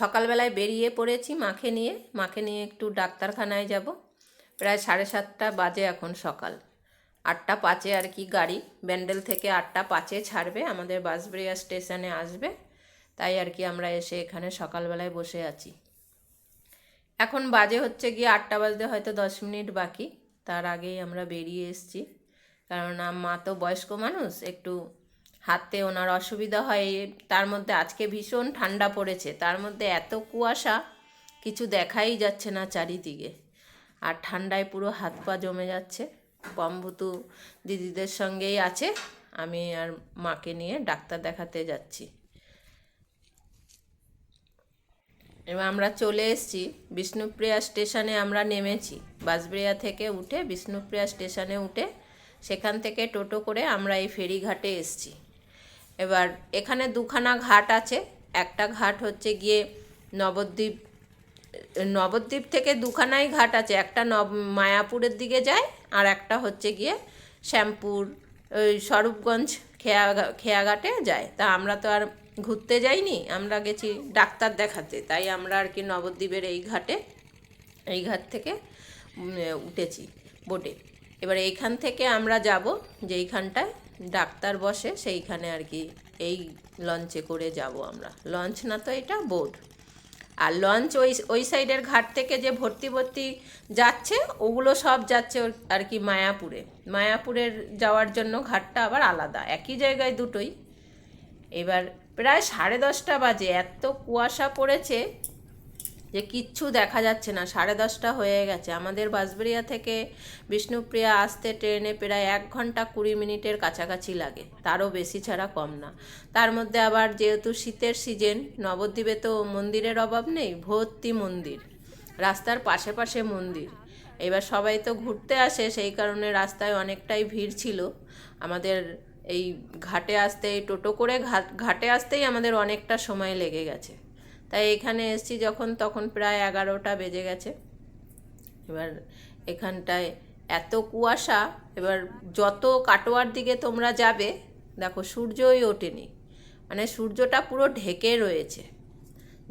সকালবেলায় বেরিয়ে পড়েছি মাকে নিয়ে একটু ডাক্তারখানায় যাব। প্রায় 7:30 বাজে এখন, সকাল 8:05 আর কি গাড়ি ব্যান্ডেল থেকে 8:05 ছাড়বে, আমাদের বাঁশবেড়িয়া স্টেশনে আসবে। তাই আর কি আমরা এসে এখানে সকালবেলায় বসে আছি। এখন বাজে হচ্ছে গিয়ে 8টা বাজতে হয়তো 10 মিনিট বাকি, তার আগেই আমরা বেরিয়ে এসেছি। কারণ মা তো বয়স্ক মানুষ, একটু হাঁটতে ওনার অসুবিধা হয়। তার মধ্যে আজকে ভীষণ ঠান্ডা পড়েছে, তার মধ্যে এত কুয়াশা, কিছু দেখাই যাচ্ছে না চারিদিকে। আর ঠান্ডায় পুরো হাত পা জমে যাচ্ছে। বম্বুতু দিদিদের সঙ্গেই আছে, আমি আর মাকে নিয়ে ডাক্তার দেখাতে যাচ্ছি। এবার আমরা চলে এসেছি বিষ্ণুপ্রিয়া স্টেশনে, আমরা নেমেছি। বাঁশবেড়িয়া থেকে উঠে বিষ্ণুপ্রিয়া স্টেশনে উঠে সেখান থেকে টোটো করে আমরা এই ফেরিঘাটে এসেছি। এবার এখানে দুখানা ঘাট আছে। একটা ঘাট হচ্ছে গিয়ে নবদ্বীপ থেকে দুখানাই ঘাট আছে, একটা মায়াপুরের দিকে যায়, আর একটা হচ্ছে গিয়ে শ্যামপুর ওই স্বরূপগঞ্জ খেয়াঘাটে যায়। তা আমরা তো আর ঘুরতে যাইনি, আমরা গেছি ডাক্তার দেখাতে, তাই আমরা আর কি নবদ্বীপের এই ঘাট থেকে উঠেছি বোটে। এবার এইখান থেকে আমরা যাব যেইখানটায় ডাক্তার বসে, সেইখানে আর কি এই লঞ্চে করে যাব আমরা। লঞ্চ না তো, এটা বোট। আর লঞ্চ ওই সাইডের ঘাট থেকে যে ভর্তি যাচ্ছে, ওগুলো সব যাচ্ছে আর কি মায়াপুরের যাওয়ার জন্য ঘাটটা আবার আলাদা, একই জায়গায় দুটোই। এবার প্রায় 10:30 বাজে, এত কুয়াশা পড়েছে যে কিচ্ছু দেখা যাচ্ছে না। 10:30 হয়ে গেছে। আমাদের বাঁশবেড়িয়া থেকে বিষ্ণুপ্রিয়া আসতে ট্রেনে প্রায় 1 ঘন্টা 20 মিনিটের কাছাকাছি লাগে, তারও বেশি ছাড়া কম না। তার মধ্যে আবার যেহেতু শীতের সিজন, নবদ্বীপে তো মন্দিরের অভাব নেই, ভর্তি মন্দির, রাস্তার পাশে মন্দির। এবার সবাই তো ঘুরতে আসে, সেই কারণে রাস্তায় অনেকটাই ভিড় ছিল। আমাদের এই ঘাটে আসতে, এই টোটো করে ঘাটে আসতেই আমাদের অনেকটা সময় লেগে গেছে। তাই এখানে এসেছি যখন, তখন প্রায় 11টা বেজে গেছে। এবার এখানটায় এত কুয়াশা, এবার যত কাটোয়ার দিকে তোমরা যাবে, দেখো সূর্যই ওঠেনি, মানে সূর্যটা পুরো ঢেকে রয়েছে।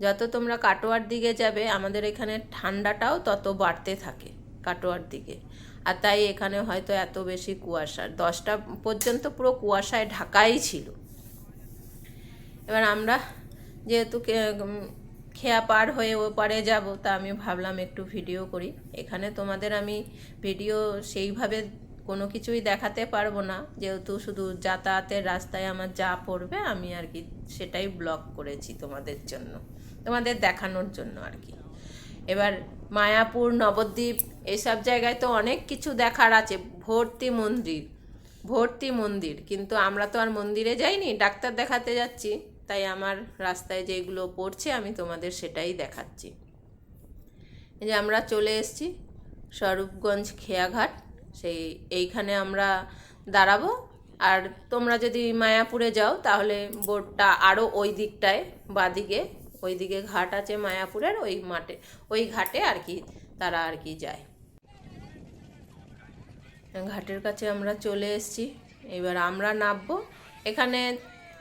যত তোমরা কাটোয়ার দিকে যাবে, আমাদের এখানে ঠান্ডাটাও তত বাড়তে থাকে কাটোয়ার দিকে। আর তাই এখানে হয়তো এত বেশি কুয়াশা, 10টা পর্যন্ত পুরো কুয়াশায় ঢাকাই ছিল। এবার আমরা যেহেতু খেয়া পার হয়ে ও পারে যাব, তা আমি ভাবলাম একটু ভিডিও করি। এখানে তোমাদের আমি ভিডিও সেইভাবে কোনো কিছুই দেখাতে পারবো না, যেহেতু শুধু যাতায়াতের রাস্তায় আমার যা পড়বে আমি আর কি সেটাই ব্লগ করেছি তোমাদের জন্য, তোমাদের দেখানোর জন্য আর কি। এবার মায়াপুর, নবদ্বীপ এইসব জায়গায় তো অনেক কিছু দেখার আছে, ভর্তি মন্দির, কিন্তু আমরা তো আর মন্দিরে যাইনি, ডাক্তার দেখাতে যাচ্ছি। তাই আমার রাস্তায় যেগুলো পড়ছে আমি তোমাদের সেটাই দেখাচ্ছি। এই যে আমরা চলে এসেছি স্বরূপগঞ্জ খেয়াঘাট, এইখানে আমরা দাঁড়াবো। আর তোমরা যদি মায়াপুরে যাও, তাহলে বোটটা আরও ওই দিকটায় বাদিকে, ওইদিকে ঘাট আছে মায়াপুরের, ওই ঘাটে আর কি তারা আর কি যায়। ঘাটের কাছে আমরা চলে এসেছি। এবার আমরা নামবো। এখানে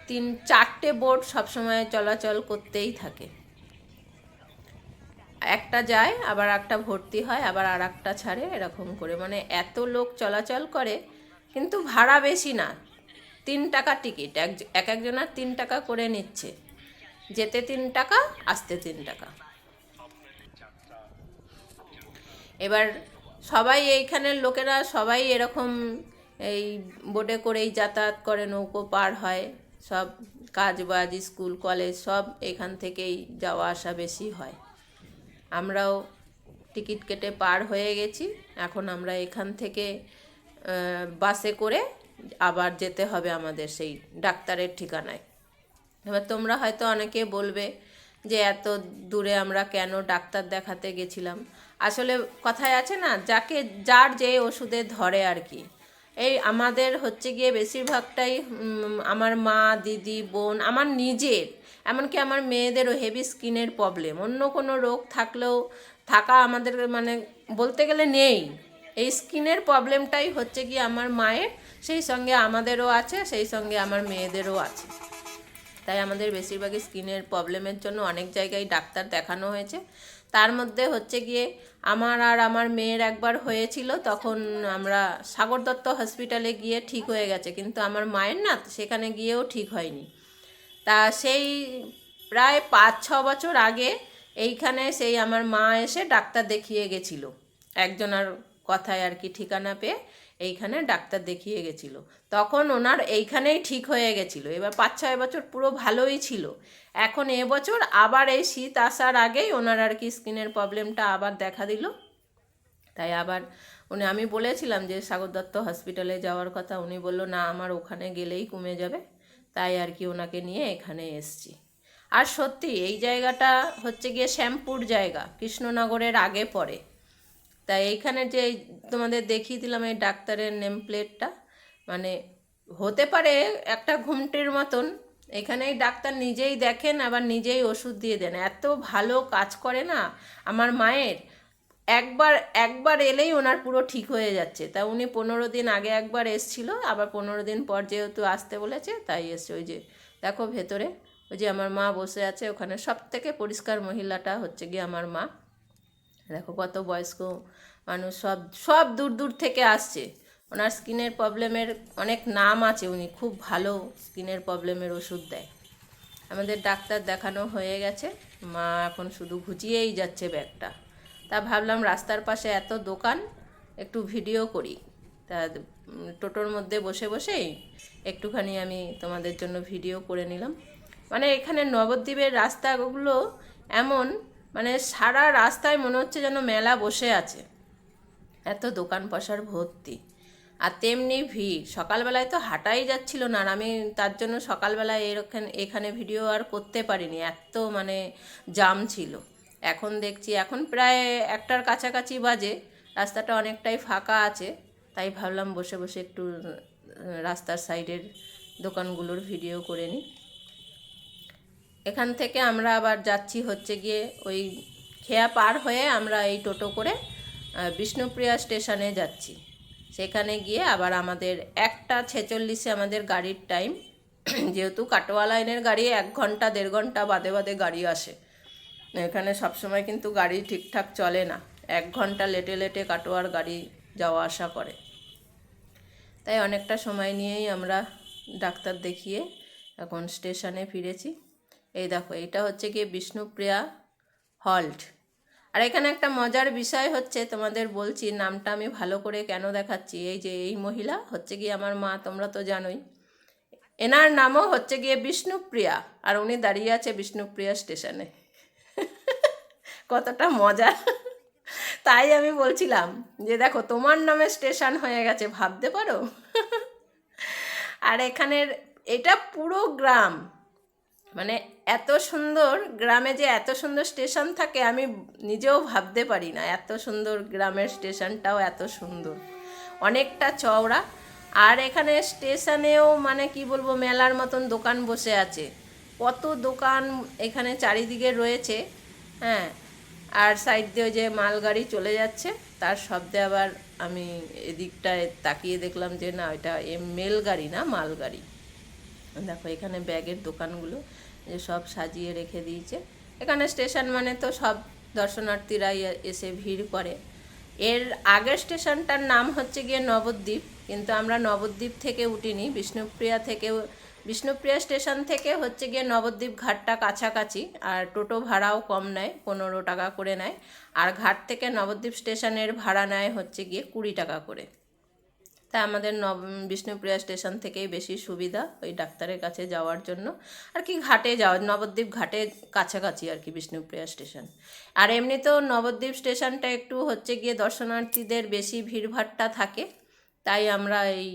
3-4টে বোট সবসময় চলাচল করতেই থাকে, একটা যায়, আবার একটা ভর্তি হয়, আবার আর একটা ছাড়ে, এরকম করে, মানে এত লোক চলাচল করে। কিন্তু ভাড়া বেশি না, 3 টাকা টিকিট, একজনের 3 টাকা করে নিচ্ছে, যেতে 3 টাকা, আসতে 3 টাকা। এবার সবাই এইখানের লোকেরা সবাই এরকম এই বোটে করেই যাতায়াত করে, নৌকো পার হয়, সব কাজবাজ, স্কুল কলেজ সব এখান থেকেই যাওয়া আসা বেশি হয়। আমরাও টিকিট কেটে পার হয়ে গেছি। এখন আমরা এখান থেকে বাসে করে আবার যেতে হবে আমাদের সেই ডাক্তারের ঠিকানায়। এবার তোমরা হয়তো অনেকে বলবে যে এত দূরে আমরা কেন ডাক্তার দেখাতে গেছিলাম। আসলে কথায় আছে না, যার যে ওষুধে ধরে আর কি। এই আমাদের হচ্ছে গিয়ে বেশিরভাগটাই আমার মা, দিদি, বোন, আমার নিজের, এমনকি আমার মেয়েদেরও হেভি স্কিনের প্রবলেম। অন্য কোনো রোগ থাকা আমাদের মানে বলতে গেলে নেই। এই স্কিনের প্রবলেমটাই হচ্ছে গিয়ে আমার মায়ের, সেই সঙ্গে আমাদেরও আছে, সেই সঙ্গে আমার মেয়েদেরও আছে। তাই আমাদের বেশিরভাগই স্কিনের প্রবলেমের জন্য অনেক জায়গায় ডাক্তার দেখানো হয়েছে। তার মধ্যে হচ্ছে গিয়ে আমার আর আমার মেয়ের একবার হয়েছিল, তখন আমরা সাগর দত্ত হসপিটালে গিয়ে ঠিক হয়ে গেছে, কিন্তু আমার মায়ের না সেখানে গিয়েও ঠিক হয়নি। তা সেই প্রায় 5-6 বছর আগে এইখানে সেই আমার মা এসে ডাক্তার দেখিয়ে গেছিলো, একজনের কথায় আর কি ঠিকানা পেয়ে এইখানে ডাক্তার দেখিয়ে গেছিলো। তখন ওনার এইখানেই ঠিক হয়ে গেছিলো। এবার 5-6 বছর পুরো ভালোই ছিল। এখন এবছর আবার এই শীত আসার আগেই ওনার আর কি স্কিনের প্রবলেমটা আবার দেখা দিল। তাই আবার আমি বলেছিলাম যে সাগর দত্ত হসপিটালে যাওয়ার কথা, উনি বললো না আমার ওখানে গেলেই কমে যাবে। তাই আর কি ওনাকে নিয়ে এখানে এসছি। আর সত্যি এই জায়গাটা হচ্ছে গিয়ে শ্যামপুর জায়গা, কৃষ্ণনগরের আগে পড়ে। তাই এইখানে যে তোমাদের দেখিয়ে দিলাম এই ডাক্তারের নেম প্লেটটা, মানে হতে পারে একটা ঘুমটির মতন, এখানেই ডাক্তার নিজেই দেখেন আবার নিজেই ওষুধ দিয়ে দেন, এত ভালো কাজ করে না। আমার মায়ের একবার একবার এলেই ওনার পুরো ঠিক হয়ে যাচ্ছে। তা উনি 15 দিন আগে একবার এসছিল, আবার 15 দিন পর যেহেতু আসতে বলেছে তাই এসছে। ওই যে দেখো ভেতরে ওই যে আমার মা বসে আছে, ওখানে সব থেকে পরিষ্কার মহিলাটা হচ্ছে গিয়ে আমার মা। দেখো কত বয়স্ক মানুষ, সব সব দূর দূর থেকে আসছে। ওনার স্কিনের প্রবলেমের অনেক নাম আছে, উনি খুব ভালো স্কিনের প্রবলেমের ওষুধ দেয়। আমাদের ডাক্তার দেখানো হয়ে গেছে, মা এখন শুধু ঘুচিয়েই যাচ্ছে ব্যাগটা। তা ভাবলাম রাস্তার পাশে এত দোকান, একটু ভিডিও করি। তা টোটোর মধ্যে বসে বসেই একটুখানি আমি তোমাদের জন্য ভিডিও করে নিলাম। মানে এখানে নবদ্বীপের রাস্তাগুলো এমন, মানে সারা রাস্তায় মনে হচ্ছে যেন মেলা বসে আছে, এত দোকান পসার ভর্তি। আর তেমনি ভিড়, সকালবেলায় তো হাঁটাই যাচ্ছিল না, আর আমি তার জন্য সকালবেলায় এখানে ভিডিও আর করতে পারিনি, এত মানে জাম ছিল। এখন দেখছি এখন প্রায় 1টার কাছাকাছি বাজে, রাস্তাটা অনেকটাই ফাঁকা আছে। তাই ভাবলাম বসে বসে একটু রাস্তার সাইডের দোকানগুলোর ভিডিও করে নিই। এখান থেকে আমরা আবার যাচ্ছি হচ্ছে গিয়ে ওই খেয়া পার হয়ে আমরা এই টোটো করে বিষ্ণুপ্রিয়া স্টেশনে যাচ্ছি। সেখানে গিয়ে আবার আমাদের 1টা 46-এ আমাদের গাড়ির টাইম। যেহেতু কাটোয়া লাইনের গাড়ি 1 ঘন্টা 1.5 ঘন্টা বাদে বাদে গাড়ি আসে, এখানে সবসময় কিন্তু গাড়ি ঠিকঠাক চলে না, 1 ঘন্টা লেটে লেটে কাটোয়ার গাড়ি যাওয়া আসা করে। তাই অনেকটা সময় নিয়েই আমরা ডাক্তার দেখিয়ে এখন স্টেশনে ফিরেছি। এই দেখো এটা হচ্ছে গিয়ে বিষ্ণুপ্রিয়া হল্ট। আর এখানে একটা মজার বিষয় হচ্ছে, তোমাদের বলছি নামটা আমি ভালো করে কেন দেখাচ্ছি। এই যে এই মহিলা হচ্ছে গিয়ে আমার মা, তোমরা তো জানোই, এনার নামও হচ্ছে গিয়ে বিষ্ণুপ্রিয়া, আর উনি দাঁড়িয়ে আছে বিষ্ণুপ্রিয়া স্টেশনে। কতটা মজা! তাই আমি বলছিলাম যে দেখো তোমার নামে স্টেশন হয়ে গেছে, ভাবতে পারো। আর এখানের এটা পুরো গ্রাম, মানে এত সুন্দর গ্রামে যে এত সুন্দর স্টেশন থাকে আমি নিজেও ভাবতে পারি না। এত সুন্দর গ্রামের স্টেশনটাও এত সুন্দর, অনেকটা চওড়া। আর এখানে স্টেশনেও মানে কি বলবো, মেলার মতন দোকান বসে আছে, কত দোকান এখানে চারিদিকে রয়েছে। হ্যাঁ, আর সাইড দিয়ে যে মালগাড়ি চলে যাচ্ছে, তার শব্দে আবার আমি এদিকটায় তাকিয়ে দেখলাম যে না, এটা মেল গাড়ি না, মালগাড়ি। দেখো এখানে ব্যাগের দোকানগুলো যে সব সাজিয়ে রেখে দিয়েছে। এখানে স্টেশন মানে তো সব দর্শনার্থীরাই এসে ভিড় করে। এর আগের স্টেশনটার নাম হচ্ছে গিয়ে নবদ্বীপ, কিন্তু আমরা নবদ্বীপ থেকে উঠিনি, বিষ্ণুপ্রিয়া স্টেশন থেকে হচ্ছে গিয়ে নবদ্বীপ ঘাটটা কাছাকাছি, আর টোটো ভাড়াও কম নেয়, 15 টাকা করে নেয়। আর ঘাট থেকে নবদ্বীপ স্টেশনের ভাড়া নেয় হচ্ছে গিয়ে 20 টাকা করে। তাই আমাদের বিষ্ণুপ্রিয়া স্টেশন থেকেই বেশি সুবিধা ওই ডাক্তারের কাছে যাওয়ার জন্য আর কি। ঘাটে যাওয়া, নবদ্বীপ ঘাটে কাছাকাছি আর কি বিষ্ণুপ্রিয়া স্টেশন। আর এমনিতেও নবদ্বীপ স্টেশনটা একটু হচ্ছে গিয়ে দর্শনার্থীদের বেশি ভিড়ভাট্টা থাকে, তাই আমরা এই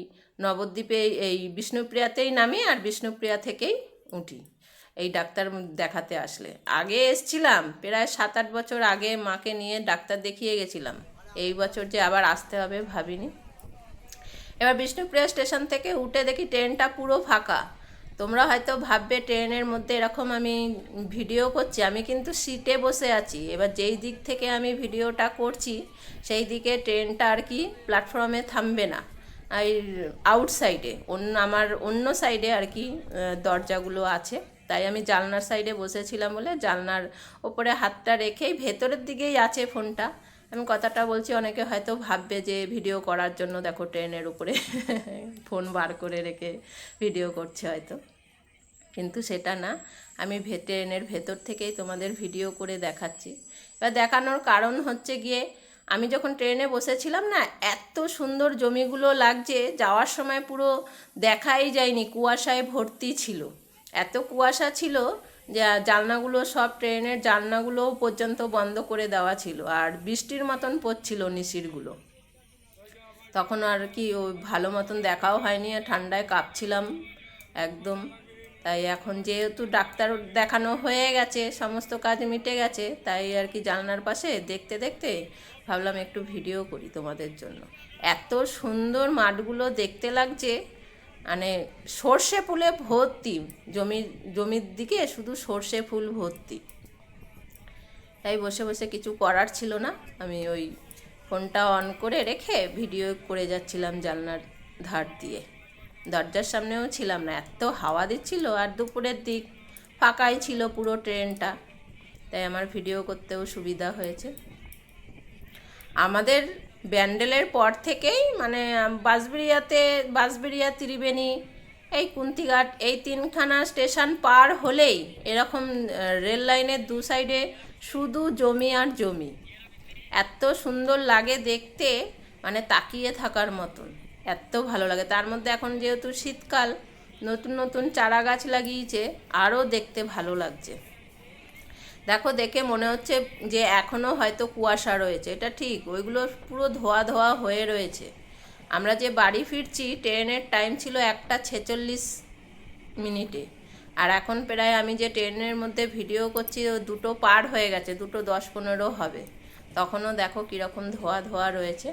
নবদ্বীপে এই বিষ্ণুপ্রিয়াতেই নামি আর বিষ্ণুপ্রিয়া থেকেই উঠি এই ডাক্তার দেখাতে আসলে। আগে এসছিলাম প্রায় 7-8 বছর আগে, মাকে নিয়ে ডাক্তার দেখিয়ে গেছিলাম। এই বছর যে আবার আসতে হবে ভাবিনি। এবার বিষ্ণুপ্রিয়া স্টেশন থেকে উঠে দেখি ট্রেনটা পুরো ফাঁকা। তোমরা হয়তো ভাববে ট্রেনের মধ্যে এরকম আমি ভিডিও করছি, আমি কিন্তু সিটে বসে আছি। এবার যেই দিক থেকে আমি ভিডিওটা করছি সেই দিকে ট্রেনটা আর কি প্ল্যাটফর্মে থামবে না, এই আউটসাইডে আমার অন্য সাইডে আর কি দরজাগুলো আছে, তাই আমি জানলার সাইডে বসেছিলাম বলে জানলার ওপরে হাতটা রেখেই ভেতরের দিকেই আছে ফোনটা। আমি কথাটা বলছি, অনেকে হয়তো ভাববে যে ভিডিও করার জন্য দেখো ট্রেনের উপরে ফোন বার করে রেখে ভিডিও করছে হয়তো, কিন্তু সেটা না। আমি ট্রেনের ভেতর থেকেই তোমাদের ভিডিও করে দেখাচ্ছি। এবার দেখানোর কারণ হচ্ছে গিয়ে, আমি যখন ট্রেনে বসেছিলাম না, এত সুন্দর জমিগুলো লাগছে, যাওয়ার সময় পুরো দেখাই যায়নি, কুয়াশায় ভর্তি ছিল। এত কুয়াশা ছিল যে জানলাগুলো, সব ট্রেনের জানলাগুলোও পর্যন্ত বন্ধ করে দেওয়া ছিল, আর বৃষ্টির মতন পড়ছিল নিশিরগুলো। তখন আর কি ওই ভালো মতন দেখাও হয়নি, আর ঠান্ডায় কাঁপছিলাম একদম। তাই এখন যেহেতু ডাক্তার দেখানো হয়ে গেছে, সমস্ত কাজ মিটে গেছে, তাই আর কি জানলার পাশে দেখতে দেখতে ভাবলাম একটু ভিডিও করি তোমাদের জন্য। এত সুন্দর মাঠগুলো দেখতে লাগছে, মানে সর্ষে ফুলে ভর্তি, জমির দিকে শুধু সর্ষে ফুল ভর্তি। তাই বসে বসে কিছু করার ছিল না, আমি ওই ফোনটা অন করে রেখে ভিডিও করে যাচ্ছিলাম জানলার ধার দিয়ে। দরজার সামনেও ছিলাম না, এত হাওয়া দিচ্ছিল, আর দুপুরের দিক ফাঁকাই ছিল পুরো ট্রেনটা, তাই আমার ভিডিও করতেও সুবিধা হয়েছে। আমাদের ব্যান্ডেলের পর থেকেই মানে বাঁশবেড়িয়া, ত্রিবেণী, এই কুন্তিঘাট, এই তিনখানা স্টেশন পার হলেই এরকম রেল লাইনের দু সাইডে শুধু জমি আর জমি। এত সুন্দর লাগে দেখতে, মানে তাকিয়ে থাকার মতন, এত ভালো লাগে। তার মধ্যে এখন যেহেতু শীতকাল, নতুন নতুন চারা গাছ লাগিয়েছে, আরও দেখতে ভালো লাগছে। দেখো, দেখে মনে হচ্ছে যে এখনও হয়তো কুয়াশা রয়েছে, এটা ঠিক, ওইগুলো পুরো ধোয়া ধোয়া হয়ে রয়েছে। আমরা যে বাড়ি ফিরছি, ট্রেনের টাইম ছিল 1:46, আর এখন প্রায় আমি যে ট্রেনের মধ্যে ভিডিও করছি 2টো পার হয়ে গেছে, 2:10-15 হবে। তখনও দেখো কীরকম ধোয়া ধোয়া রয়েছে।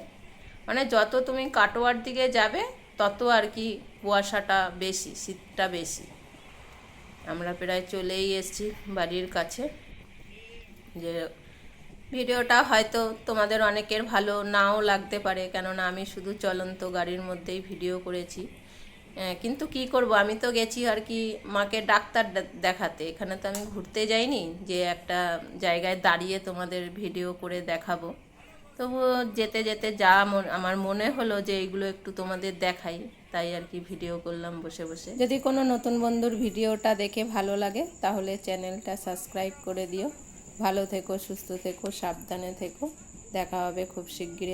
মানে যত তুমি কাটোয়ার দিকে যাবে তত আর কি কুয়াশাটা বেশি, শীতটা বেশি। আমরা প্রায় চলেই এসেছি বাড়ির কাছে। যে ভিডিওটা হয়তো তোমাদের অনেকের ভালো নাও লাগতে পারে, কেননা আমি শুধু চলন্ত গাড়ির মধ্যেই ভিডিও করেছি। কিন্তু কি করব, আমি তো গেছি আর কি মাকে ডাক্তার দেখাতে, এখানে তো আমি ঘুরতে যাইনি যে একটা জায়গায় দাঁড়িয়ে তোমাদের ভিডিও করে দেখাবো। তবুও যেতে যেতে আমার মনে হলো যে এইগুলো একটু তোমাদের দেখাই, তাই আর কি ভিডিও করলাম বসে বসে। যদি কোনো নতুন বন্ধুর ভিডিওটা দেখে ভালো লাগে তাহলে চ্যানেলটা সাবস্ক্রাইব করে দিও। ভালো থেকো, সুস্থ থেকো, সাবধানে থেকো। দেখা হবে খুব শিগগিরই।